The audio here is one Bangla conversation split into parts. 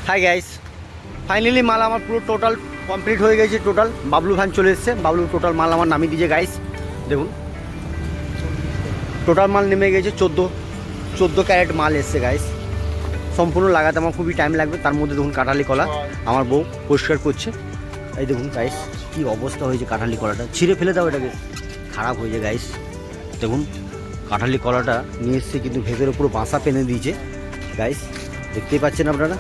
হাই গাইস, ফাইনালি মাল আমার পুরো টোটাল কমপ্লিট হয়ে গেছে। টোটাল বাবলু ভ্যান চলে এসছে, বাবলু টোটাল মাল আমার নামিয়ে দিয়েছে গাইস। দেখুন টোটাল মাল নেমে গেছে, 14 ক্যারেট মাল এসছে গাইস। সম্পূর্ণ লাগাতে আমার খুবই টাইম লাগবে। তার মধ্যে দেখুন কাঁঠালি কলা আমার বউ পরিষ্কার করছে। এই দেখুন গাইস কী অবস্থা হয়েছে, কাঁঠালি কলাটা ছিঁড়ে ফেলে দাও, এটাকে খারাপ হয়েছে গাইস। দেখুন কাঁঠালি কলাটা নিয়ে এসছে কিন্তু ভেতরে পুরো বাসা পেনে দিয়েছে গাইস, দেখতেই পাচ্ছেন আপনারা।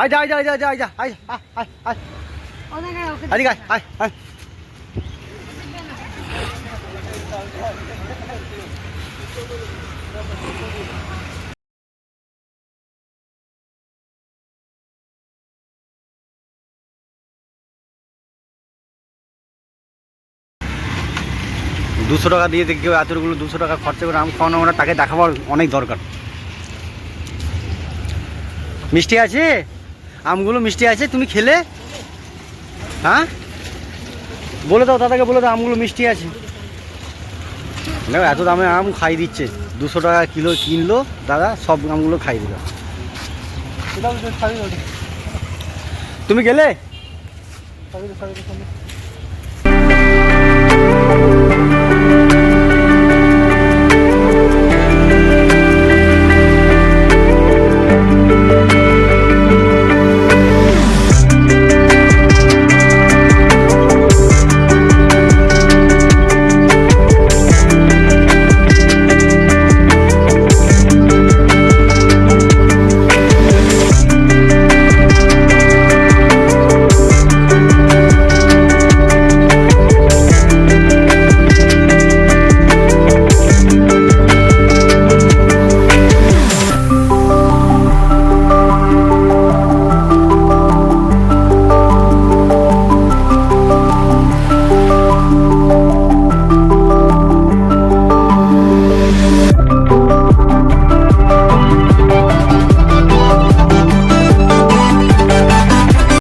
আয় যা যা যা যা যা আয় আয় আয় আয় আয় আয় আয়। 200 টাকা দিয়ে কেউ এতগুলো 200 টাকা খরচা করে আম খাওয়ানো, আমরা তাকে দেখাবার অনেক দরকার। মিষ্টি আছে, আমগুলো মিষ্টি আছে, তুমি খেলে? হ্যাঁ বলে দাও দাদাকে, বলে দাও আমগুলো মিষ্টি আছে। দেখো এত দামে আম খাই দিচ্ছে, 200 টাকা কিলো কিনলো দাদা, সব আমগুলো খাই দিল। তুমি গেলে?